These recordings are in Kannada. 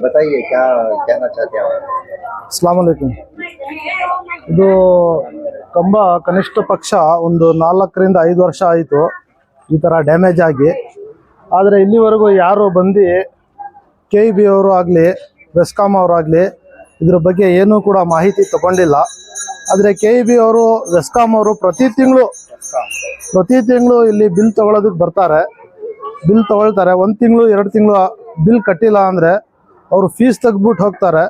बताइए क्या कहना चाहते हैं आप? अस्सलाम वालेकुम। ಇದು ಕಂಬ ಕನಿಷ್ಠ ಪಕ್ಷ ಒಂದು 4 ರಿಂದ 5 ವರ್ಷ ಆಯಿತು ಈ ಥರ ಡ್ಯಾಮೇಜ್ ಆಗಿ. ಆದರೆ ಇಲ್ಲಿವರೆಗೂ ಯಾರು ಬಂದು KEB ಅವರು ಆಗಲಿ ಬೆಸ್ಕಾಂ ಅವರಾಗಲಿ ಇದ್ರ ಬಗ್ಗೆ ಏನೂ ಕೂಡ ಮಾಹಿತಿ ತಗೊಂಡಿಲ್ಲ. ಆದರೆ KEB ಅವರು ಬೆಸ್ಕಾಂ ಅವರು ಪ್ರತಿ ತಿಂಗಳು ಇಲ್ಲಿ ಬಿಲ್ ತಗೊಳ್ಳೋದಕ್ಕೆ ಬರ್ತಾರೆ, ಬಿಲ್ ತಗೊಳ್ತಾರೆ. 1 ತಿಂಗಳು 2 ತಿಂಗಳು ಬಿಲ್ ಕಟ್ಟಿಲ್ಲ ಅಂದರೆ ಅವರು ಫೀಸ್ ತೆಗೆದ್ಬಿಟ್ಟು ಹೋಗ್ತಾರೆ.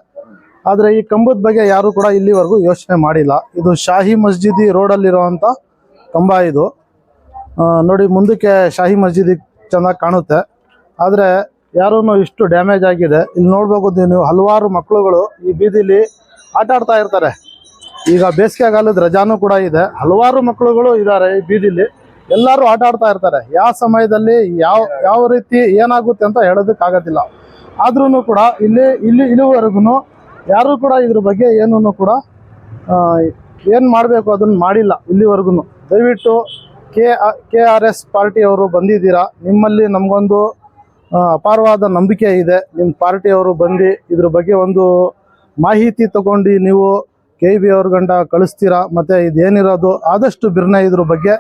ಆದರೆ ಈ ಕಂಬದ ಬಗ್ಗೆ ಯಾರು ಕೂಡ ಇಲ್ಲಿವರೆಗೂ ಯೋಚನೆ ಮಾಡಿಲ್ಲ. ಇದು ಶಾಹಿ ಮಸ್ಜಿದಿ ರೋಡಲ್ಲಿರುವಂಥ ಕಂಬ ಇದು. ನೋಡಿ ಮುಂದಕ್ಕೆ ಶಾಹಿ ಮಸ್ಜಿದಿ ಚೆನ್ನಾಗಿ ಕಾಣುತ್ತೆ, ಆದರೆ ಯಾರೂ ಇಷ್ಟು ಡ್ಯಾಮೇಜ್ ಆಗಿದೆ. ಇಲ್ಲಿ ನೋಡ್ಬೋದು ನೀವು, ಹಲವಾರು ಮಕ್ಕಳುಗಳು ಈ ಬೀದಿಲಿ ಆಟ ಆಡ್ತಾ ಇರ್ತಾರೆ. ಈಗ ಬೇಸಿಗೆಗಾಲದ ರಜಾನೂ ಕೂಡ ಇದೆ, ಹಲವಾರು ಮಕ್ಕಳುಗಳು ಇದ್ದಾರೆ ಈ ಬೀದಿಲಿ, ಎಲ್ಲರೂ ಆಟ ಆಡ್ತಾ ಇರ್ತಾರೆ. ಯಾವ ಸಮಯದಲ್ಲಿ ಯಾವ ರೀತಿ ಏನಾಗುತ್ತೆ ಅಂತ ಹೇಳೋದಕ್ಕಾಗೋದಿಲ್ಲ. ಆದ್ರೂ ಕೂಡ ಇಲ್ಲಿವರೆಗೂ ಯಾರೂ ಕೂಡ ಇದ್ರ ಬಗ್ಗೆ ಏನೂ ಕೂಡ ಏನು ಮಾಡಬೇಕು ಅದನ್ನು ಮಾಡಿಲ್ಲ ಇಲ್ಲಿವರೆಗೂ. ದಯವಿಟ್ಟು KRS ಪಾರ್ಟಿಯವರು ಬಂದಿದ್ದೀರಾ, ನಿಮ್ಮಲ್ಲಿ ನಮಗೊಂದು ಅಪಾರವಾದ ನಂಬಿಕೆ ಇದೆ. ನಿಮ್ಮ ಪಾರ್ಟಿಯವರು ಬಂದು ಇದ್ರ ಬಗ್ಗೆ ಒಂದು ಮಾಹಿತಿ ತಗೊಂಡು ನೀವು KEB ಅವ್ರ ಗಂಟ ಕಳಿಸ್ತೀರಾ. ಮತ್ತು ಇದೇನಿರೋದು ಆದಷ್ಟು ಬಿರ್ನೆ ಇದ್ರ ಬಗ್ಗೆ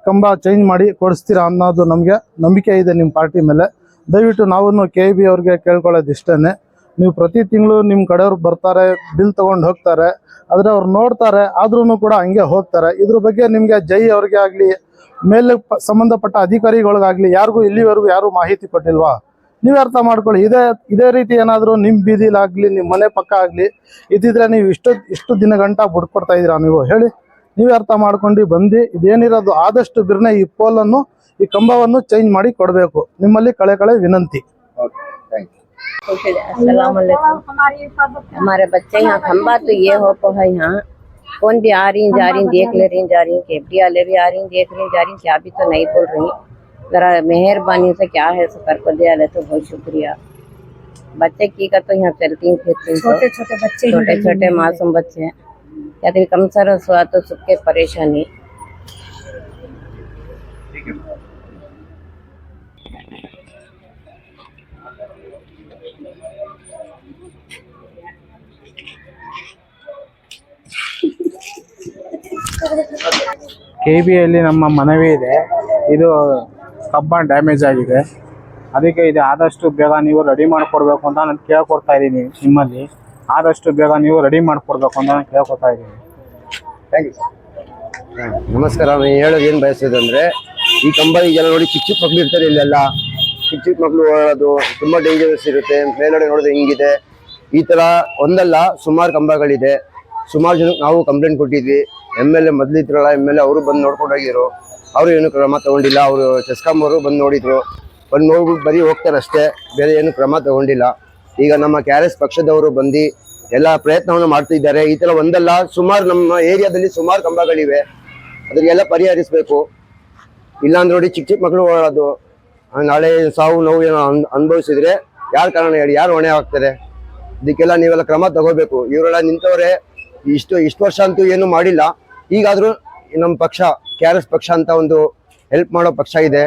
ಕಂಬ ಚೇಂಜ್ ಮಾಡಿ ಕೊಡಿಸ್ತೀರಾ ಅನ್ನೋದು ನಮಗೆ ನಂಬಿಕೆ ಇದೆ ನಿಮ್ಮ ಪಾರ್ಟಿ ಮೇಲೆ. ದಯವಿಟ್ಟು ನಾವು KEB ಅವ್ರಿಗೆ ಕೇಳ್ಕೊಳ್ಳೋದು ಇಷ್ಟೇ, ನೀವು ಪ್ರತಿ ತಿಂಗಳು ನಿಮ್ಮ ಕಡೆಯವ್ರು ಬರ್ತಾರೆ, ಬಿಲ್ ತೊಗೊಂಡು ಹೋಗ್ತಾರೆ, ಆದರೆ ಅವ್ರು ನೋಡ್ತಾರೆ, ಆದ್ರೂ ಕೂಡ ಹಂಗೆ ಹೋಗ್ತಾರೆ. ಇದ್ರ ಬಗ್ಗೆ ನಿಮಗೆ ಜೈ ಅವ್ರಿಗೆ ಆಗಲಿ ಮೇಲೆ ಸಂಬಂಧಪಟ್ಟ ಅಧಿಕಾರಿಗಳಿಗಾಗಲಿ ಯಾರಿಗೂ ಇಲ್ಲಿವರೆಗೂ ಯಾರೂ ಮಾಹಿತಿ ಕೊಟ್ಟಿಲ್ವಾ? ನೀವೇ ಅರ್ಥ ಮಾಡ್ಕೊಳ್ಳಿ. ಇದೇ ರೀತಿ ಏನಾದರೂ ನಿಮ್ಮ ಬೀದಿಲಾಗಲಿ ನಿಮ್ಮ ಮನೆ ಪಕ್ಕ ಆಗಲಿ ಇದ್ದಿದ್ರೆ ನೀವು ಇಷ್ಟು ದಿನ ಗಂಟ ಬಿಡ್ಕೊಡ್ತಾ ಇದ್ದೀರಾ? ನೀವು ಹೇಳಿ, ನೀವೇ ಅರ್ಥ ಮಾಡ್ಕೊಂಡು ಬಂದು ಇದೇನಿರೋದು ಆದಷ್ಟು ಬಿರ್ನೆ ಈ ಪೋಲನ್ನು ಈ ಕಂಬವನ್ನು ಚೇಂಜ್ ಮಾಡಿ ಕೊಡಬೇಕು, ನಿಮ್ಮಲ್ಲಿ ಕಳೆ ವಿನಂತಿ. अस्सलाम वालेकुम। हमारे बच्चे यहाँ खंबा तो ये हो तो है, यहाँ कौन भी आ रही जा रही देख ले रही जा रही, केबडी वाले भी आ रही देख रही जा रही, क्या भी तो नहीं बोल रही। जरा मेहरबानी से क्या है सो कर को दे वाले तो बहुत शुक्रिया। बच्चे की का तो यहाँ चलती फिरती, छोटे छोटे मासूम बच्चे हैं, या कम सर सुहा तो सुख के परेशानी। KEBಯಲ್ಲಿ ನಮ್ಮ ಮನವಿ ಇದೆ, ಇದು ಕಂಬ ಡ್ಯಾಮೇಜ್ ಆಗಿದೆ, ಅದಕ್ಕೆ ಇದು ಆದಷ್ಟು ಬೇಗ ನೀವು ರೆಡಿ ಮಾಡಿಕೊಡ್ಬೇಕು ಅಂತ ನಾನು ಕೇಳ್ಕೊಡ್ತಾ ಇದ್ದೀನಿ. ನಿಮ್ಮಲ್ಲಿ ಆದಷ್ಟು ಬೇಗ ನೀವು ರೆಡಿ ಮಾಡಿಕೊಡ್ಬೇಕು ಅಂತ ನಾನು ಕೇಳ್ಕೊತಾ ಇದ್ದೀನಿ. Thank you. ನಮಸ್ಕಾರ. ನಾನು ಹೇಳೋದು ಏನು ಬಯಸೋದಂದ್ರೆ, ಈ ಕಂಬ ಈಗೆಲ್ಲ ನೋಡಿ ಚಿಕ್ಕ ಮಕ್ಳು ಇರ್ತಾರೆ, ಇಲ್ಲೆಲ್ಲ ಚಿಕ್ಕ ಮಕ್ಳು ಓಡೋದು ತುಂಬ ಡೇಂಜರಸ್ ಇರುತ್ತೆ. ಮೇಲ್ಗಡೆ ನೋಡಿದ್ರೆ ಹಿಂಗಿದೆ. ಈ ಥರ ಒಂದಲ್ಲ ಸುಮಾರು ಕಂಬಗಳಿದೆ. ಸುಮಾರು ಜನಕ್ಕೆ ನಾವು ಕಂಪ್ಲೇಂಟ್ ಕೊಟ್ಟಿದ್ವಿ. MLA ಮೊದಲಿದ್ರಲ್ಲ MLA ಅವರು ಬಂದು ನೋಡ್ಕೊಂಡು ಹೋಗಿದ್ರು, ಅವರು ಏನು ಕ್ರಮ ತಗೊಂಡಿಲ್ಲ. ಅವರು ಚೆಸ್ಕಾಂ ಅವರು ಬಂದು ನೋಡಿದ್ರು, ಬಂದು ನೋಡ್ಬಿಟ್ಟು ಬರೀ ಹೋಗ್ತಾರೆ ಅಷ್ಟೇ, ಬೇರೆ ಏನು ಕ್ರಮ ತಗೊಂಡಿಲ್ಲ. ಈಗ ನಮ್ಮ KRS ಪಕ್ಷದವರು ಬಂದು ಎಲ್ಲ ಪ್ರಯತ್ನವನ್ನು ಮಾಡ್ತಿದ್ದಾರೆ. ಈ ಥರ ಒಂದಲ್ಲ ಸುಮಾರು ನಮ್ಮ ಏರಿಯಾದಲ್ಲಿ ಸುಮಾರು ಕಂಬಗಳಿವೆ, ಅದರಿಗೆಲ್ಲ ಪರಿಹರಿಸಬೇಕು. ಇಲ್ಲಾಂದ್ರೆ ನೋಡಿ ಚಿಕ್ಕ ಮಕ್ಕಳು ಓಡೋದು, ನಾಳೆ ಸಾವು ನೋವು ಏನೋ ಅನುಭವಿಸಿದ್ರೆ ಯಾರು ಕಾರಣ ಹೇಳಿ, ಯಾರು ಹೊಣೆ ಆಗ್ತಾರೆ? ಇದಕ್ಕೆಲ್ಲ ನೀವೆಲ್ಲ ಕ್ರಮ ತಗೋಬೇಕು. ಇವರೆಲ್ಲ ನಿಂತವ್ರೆ, ಇಷ್ಟು ವರ್ಷ ಅಂತೂ ಏನು ಮಾಡಿಲ್ಲ. ಈಗಾದ್ರೂ ನಮ್ಮ ಪಕ್ಷ KRS ಪಕ್ಷ ಅಂತ ಒಂದು ಹೆಲ್ಪ್ ಮಾಡೋ ಪಕ್ಷ ಇದೆ,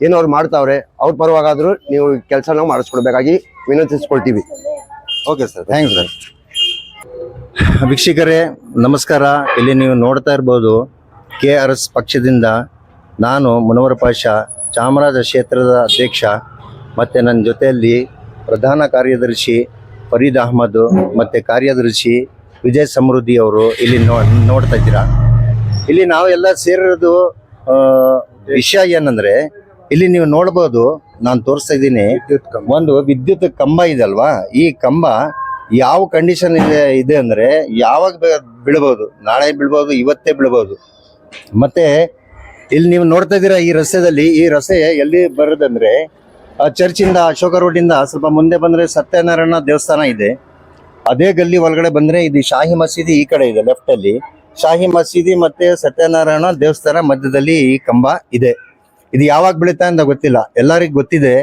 ಏನೋ ಅವ್ರು ಮಾಡ್ತಾವ್ರೆ. ಅವ್ರ ಪರವಾಗಾದ್ರೂ ನೀವು ಕೆಲಸ ನಾವು ಮಾಡಿಸ್ಕೊಡ್ಬೇಕಾಗಿ ವಿನಂತಿಸ್ಕೊಳ್ತೀವಿ. Okay sir, thanks sir. ವೀಕ್ಷಕರೇ ನಮಸ್ಕಾರ. ಇಲ್ಲಿ ನೀವು ನೋಡ್ತಾ ಇರ್ಬೋದು, KRS ಪಕ್ಷದಿಂದ ನಾನು ಮುನವರ್ ಪಾಷಾ, ಚಾಮರಾಜ ಕ್ಷೇತ್ರದ ಅಧ್ಯಕ್ಷ, ಮತ್ತು ನನ್ನ ಜೊತೆಯಲ್ಲಿ ಪ್ರಧಾನ ಕಾರ್ಯದರ್ಶಿ ಫರೀದ್ ಅಹಮದ್ ಮತ್ತು ಕಾರ್ಯದರ್ಶಿ ವಿಜಯ್ ಸಮೃದ್ಧಿ ಅವರು ಇಲ್ಲಿ ನೋಡ್ತಾ ಇದ್ದೀರಾ. ಇಲ್ಲಿ ನಾವು ಎಲ್ಲ ಸೇರಿರೋದು ವಿಷಯ ಏನಂದ್ರೆ, ಇಲ್ಲಿ ನೀವು ನೋಡ್ಬೋದು, ನಾನು ತೋರಿಸ್ತಾ ಇದ್ದೀನಿ, ಒಂದು ವಿದ್ಯುತ್ ಕಂಬ ಇದೆ ಅಲ್ವಾ. ಈ ಕಂಬ ಯಾವ ಕಂಡೀಷನ್ ಇದೆ ಅಂದ್ರೆ, ಯಾವಾಗ ಬೀಳ್ಬೋದು, ನಾಳೆ ಬೀಳ್ಬೋದು, ಇವತ್ತೇ ಬೀಳ್ಬೋದು. ಮತ್ತೆ ಇಲ್ಲಿ ನೀವು ನೋಡ್ತಾ ಇದ್ದೀರಾ, ಈ ರಸ್ತೆದಲ್ಲಿ, ಈ ರಸ್ತೆ ಎಲ್ಲಿ ಬರೋದಂದ್ರೆ ಚರ್ಚಿಂದ ಅಶೋಕ ರೋಡಿಂದ ಸ್ವಲ್ಪ ಮುಂದೆ ಬಂದ್ರೆ ಸತ್ಯನಾರಾಯಣ ದೇವಸ್ಥಾನ ಇದೆ. ಅದೇ ಗಲ್ಲಿ ಒಳಗಡೆ ಬಂದ್ರೆ ಇದು ಶಾಹಿ ಮಸೀದಿ ಈ ಕಡೆ ಇದೆ, ಲೆಫ್ಟ್ ಅಲ್ಲಿ ಶಾಹಿ ಮಸೀದಿ ಮತ್ತೆ ಸತ್ಯನಾರಾಯಣ ದೇವಸ್ಥಾನ ಮಧ್ಯದಲ್ಲಿ ಈ ಕಂಬ ಇದೆ. ಇದು ಯಾವಾಗ ಬೀಳುತ್ತೆ ಅಂತ ಗೊತ್ತಿಲ್ಲ, ಎಲ್ಲರಿಗೂ ಗೊತ್ತಿದೆ.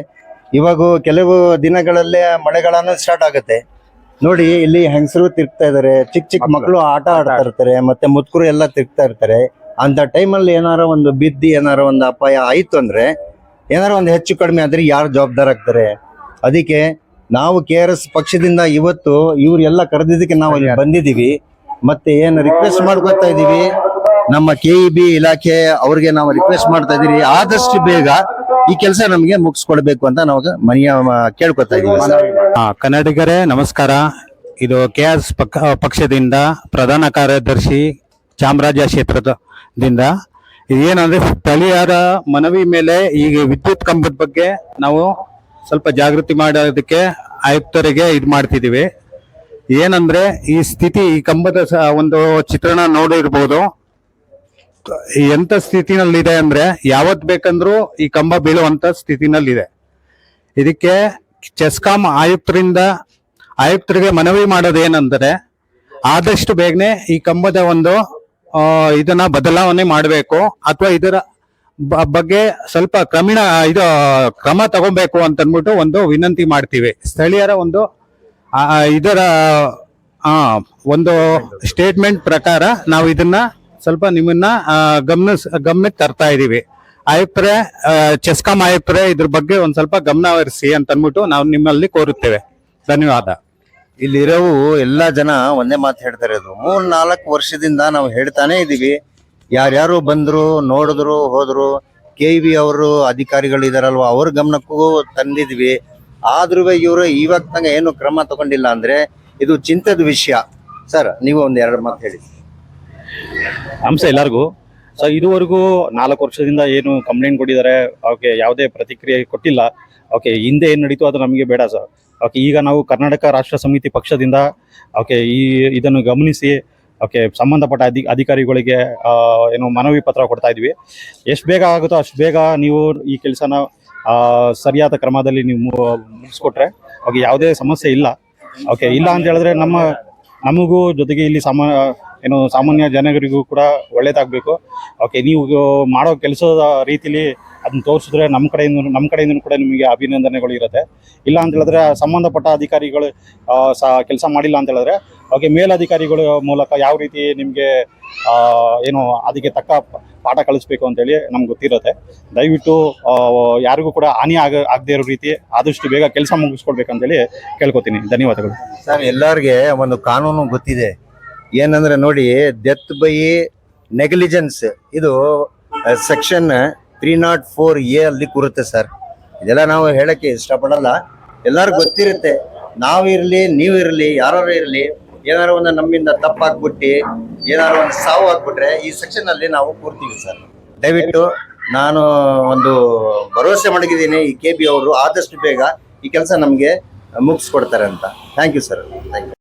ಇವಾಗ ಕೆಲವು ದಿನಗಳಲ್ಲೇ ಮಳೆಗಾಲನೂ ಸ್ಟಾರ್ಟ್ ಆಗುತ್ತೆ. ನೋಡಿ ಇಲ್ಲಿ ಹೆಂಗಸರು ತಿರ್ಗ್ತಾ ಇದಾರೆ, ಚಿಕ್ಕ ಮಕ್ಕಳು ಆಟ ಆಡ್ತಾ ಇರ್ತಾರೆ, ಮತ್ತೆ ಮುದುಕರು ಎಲ್ಲ ತಿರ್ಗ್ತಾ ಇರ್ತಾರೆ. ಅಂತ ಟೈಮಲ್ಲಿ ಏನಾರ ಒಂದು ಬಿದ್ದಿ ಏನಾರ ಒಂದು ಅಪಾಯ ಆಯ್ತು ಅಂದ್ರೆ, ಏನಾರ ಒಂದು ಹೆಚ್ಚು ಕಡಿಮೆ ಆದ್ರೆ ಯಾರು ಜವಾಬ್ದಾರ ಆಗ್ತಾರೆ? ಅದಕ್ಕೆ ನಾವು KRS ಪಕ್ಷದಿಂದ ಇವತ್ತು ಇವರೆಲ್ಲ ಕರೆದಿದ್ದಕ್ಕೆ ನಾವು ಇಲ್ಲಿ ಬಂದಿದ್ದೀವಿ. ಮತ್ತೆ ಏನು ರಿಕ್ವೆಸ್ಟ್ ಮಾಡ್ಕೊತಾ ಇದೀವಿ, ನಮ್ಮ KEB ಇಲಾಖೆ ಅವ್ರಿಗೆ ನಾವು ರಿಕ್ವೆಸ್ಟ್ ಮಾಡ್ತಾ ಇದೀವಿ, ಆದಷ್ಟು ಬೇಗ ಈ ಕೆಲಸ ನಮಗೆ ಮುಗಿಸ್ಕೊಡ್ಬೇಕು ಅಂತ ನಾವು ಕೇಳ್ಕೊತಾ ಇದೀವಿ ಸರ್. ಕನ್ನಡಿಗರೇ ನಮಸ್ಕಾರ. ಇದು KRS ಪಕ್ಷದಿಂದ ಪ್ರಧಾನ ಕಾರ್ಯದರ್ಶಿ ಚಾಮರಾಜ ಕ್ಷೇತ್ರದಿಂದ. ಇದೇನಂದ್ರೆ ಸ್ಥಳೀಯರ ಮನವಿ ಮೇಲೆ ಈಗ ವಿದ್ಯುತ್ ಕಂಬದ ಬಗ್ಗೆ ನಾವು ಸ್ವಲ್ಪ ಜಾಗೃತಿ ಮಾಡೋದಕ್ಕೆ ಆಯುಕ್ತರಿಗೆ ಇದು ಮಾಡ್ತಿದೀವಿ. ಏನಂದ್ರೆ ಈ ಸ್ಥಿತಿ, ಈ ಕಂಬದ ಒಂದು ಚಿತ್ರಣ ನೋಡಿರ್ಬೋದು, ಎಂತ ಸ್ಥಿತಿನಲ್ಲಿದೆ ಅಂದ್ರೆ ಯಾವತ್ ಬೇಕಂದ್ರೂ ಈ ಕಂಬ ಬೀಳುವಂತ ಸ್ಥಿತಿನಲ್ಲಿದೆ. ಇದಕ್ಕೆ ಚೆಸ್ಕಾಂ ಆಯುಕ್ತರಿಗೆ ಮನವಿ ಮಾಡೋದೇನಂದ್ರೆ ಆದಷ್ಟು ಬೇಗನೆ ಈ ಕಂಬದ ಒಂದು ಇದನ್ನ ಬದಲಾವಣೆ ಮಾಡಬೇಕು, ಅಥವಾ ಇದರ ಬಗ್ಗೆ ಸ್ವಲ್ಪ ಕ್ರಮ ತಗೋಬೇಕು ಅಂತ ಅಂದ್ಬಿಟ್ಟು ಒಂದು ವಿನಂತಿ ಮಾಡ್ತೀವಿ. ಸ್ಥಳೀಯರ ಒಂದು ಇದರ ಒಂದು ಸ್ಟೇಟ್ಮೆಂಟ್ ಪ್ರಕಾರ ನಾವು ಇದನ್ನ ಸ್ವಲ್ಪ ನಿಮ್ಮನ್ನ ಗಮನಕ್ಕೆ ತರ್ತಾ ಇದೀವಿ. ಆಯುಕ್ತರೇ, ಚೆಸ್ಕಾಂ ಆಯುಕ್ತರೇ ಇದ್ರ ಬಗ್ಗೆ ಒಂದ್ ಸ್ವಲ್ಪ ಗಮನ ಹರಿಸಿ ಅಂತ ಅಂದ್ಬಿಟ್ಟು ನಾವು ನಿಮ್ಮಲ್ಲಿ ಕೋರುತ್ತೇವೆ. ಧನ್ಯವಾದ. ಇಲ್ಲಿರೋವು ಎಲ್ಲ ಜನ ಒಂದೇ ಮಾತು ಹೇಳ್ತಾ ಇರೋದು, 3-4 ವರ್ಷದಿಂದ ನಾವು ಹೇಳ್ತಾನೆ ಇದೀವಿ. ಯಾರ್ಯಾರು ಬಂದ್ರು, ನೋಡಿದ್ರು, ಹೋದ್ರು. KEB ಅವರು ಅಧಿಕಾರಿಗಳು ಇದಾರಲ್ವ, ಅವ್ರ ಗಮನಕ್ಕೂ ತಂದಿದ್ವಿ. ಆದ್ರೂ ಇವರು ಇವಾಗ ತನಕ ಏನು ಕ್ರಮ ತಗೊಂಡಿಲ್ಲ ಅಂದ್ರೆ ಇದು ಚಿಂತದ ವಿಷಯ. ಸರ್, ನೀವು ಒಂದ್ 2 ಮಾತು ಹೇಳಿ. ನಮಸ್ತೆ ಎಲ್ಲರಿಗೂ. ಸೊ ಇದುವರೆಗೂ 4 ವರ್ಷದಿಂದ ಏನು ಕಂಪ್ಲೇಂಟ್ ಕೊಟ್ಟಿದ್ದಾರೆ, ಓಕೆ, ಯಾವುದೇ ಪ್ರತಿಕ್ರಿಯೆ ಕೊಟ್ಟಿಲ್ಲ. ಓಕೆ, ಹಿಂದೆ ಏನು ನಡೀತು ಅದು ನಮಗೆ ಬೇಡ ಸರ್. ಓಕೆ, ಈಗ ನಾವು ಕರ್ನಾಟಕ ರಾಷ್ಟ್ರ ಸಮಿತಿ ಪಕ್ಷದಿಂದ ಓಕೆ ಇದನ್ನು ಗಮನಿಸಿ ಓಕೆ ಸಂಬಂಧಪಟ್ಟ ಅಧಿಕಾರಿಗಳಿಗೆ ಏನು ಮನವಿ ಪತ್ರ ಕೊಡ್ತಾ ಇದ್ವಿ. ಎಷ್ಟು ಬೇಗ ಆಗುತ್ತೋ ಅಷ್ಟು ಬೇಗ ನೀವು ಈ ಕೆಲಸನ ಸರಿಯಾದ ಕ್ರಮದಲ್ಲಿ ನೀವು ಮುಗಿಸ್ಕೊಟ್ರೆ ಓಕೆ ಯಾವುದೇ ಸಮಸ್ಯೆ ಇಲ್ಲ. ಓಕೆ, ಇಲ್ಲ ಅಂತ ಹೇಳಿದ್ರೆ ನಮಗೂ ಜೊತೆಗೆ ಇಲ್ಲಿ ಸಾಮಾನ್ಯ ಜನರಿಗೂ ಕೂಡ ಒಳ್ಳೇದಾಗಬೇಕು. ಓಕೆ, ನೀವು ಮಾಡೋ ಕೆಲಸದ ರೀತಿಲಿ ಅದನ್ನ ತೋರಿಸಿದ್ರೆ ನಮ್ಮ ಕಡೆಯಿಂದ ಕೂಡ ನಿಮಗೆ ಅಭಿನಂದನೆಗಳು ಇರುತ್ತೆ. ಇಲ್ಲ ಅಂತ ಹೇಳಿದ್ರೆ ಸಂಬಂಧಪಟ್ಟ ಅಧಿಕಾರಿಗಳು ಕೆಲಸ ಮಾಡಿಲ್ಲ ಅಂತ ಹೇಳಿದ್ರೆ ಓಕೆ ಮೇಲಧಿಕಾರಿಗಳ ಮೂಲಕ ಯಾವ ರೀತಿ ನಿಮಗೆ ಏನು ಅದಕ್ಕೆ ತಕ್ಕ ಪಾಠ ಕಲಿಸ್ಬೇಕು ಅಂತೇಳಿ ನಮ್ಗೆ ಗೊತ್ತಿರುತ್ತೆ. ದಯವಿಟ್ಟು ಯಾರಿಗೂ ಕೂಡ ಹಾನಿ ಆಗದೇ ಇರೋ ರೀತಿ ಆದಷ್ಟು ಬೇಗ ಕೆಲಸ ಮುಗಿಸ್ಕೊಡ್ಬೇಕಂತೇಳಿ ಕೇಳ್ಕೊತೀನಿ. ಧನ್ಯವಾದಗಳು ಸರ್. ಎಲ್ಲರಿಗೆ ಒಂದು ಕಾನೂನು ಗೊತ್ತಿದೆ, ಏನಂದ್ರೆ ನೋಡಿ, ಡೆತ್ ಬೈ ನೆಗ್ಲಿಜೆನ್ಸ್ ಇದು ಸೆಕ್ಷನ್ 304A ಅಲ್ಲಿ ಕೂರುತ್ತೆ ಸರ್. ಇದೆಲ್ಲ ನಾವು ಹೇಳಕ್ಕೆ ಇಷ್ಟಪಡಲ್ಲ, ಎಲ್ಲರಿಗೂ ಗೊತ್ತಿರುತ್ತೆ. ನಾವಿರ್ಲಿ, ನೀವಿರ್ಲಿ, ಯಾರು ಇರ್ಲಿ, ಏನಾರು ಒಂದು ನಮ್ಮಿಂದ ತಪ್ಪಾಗ್ಬಿಟ್ಟು ಏನಾರು ಒಂದು ಸಾವು ಆಗ್ಬಿಟ್ರೆ ಈ ಸೆಕ್ಷನ್ ಅಲ್ಲಿ ನಾವು ಕೂರ್ತೀವಿ ಸರ್. ದಯವಿಟ್ಟು ನಾನು ಒಂದು ಭರವಸೆ ಮಾಡಿದ್ದೀನಿ, ಈ KEB ಅವರು ಆದಷ್ಟು ಬೇಗ ಈ ಕೆಲಸ ನಮಗೆ ಮುಗಿಸ್ಕೊಡ್ತಾರೆ ಅಂತ. Thank you sir. Thank you.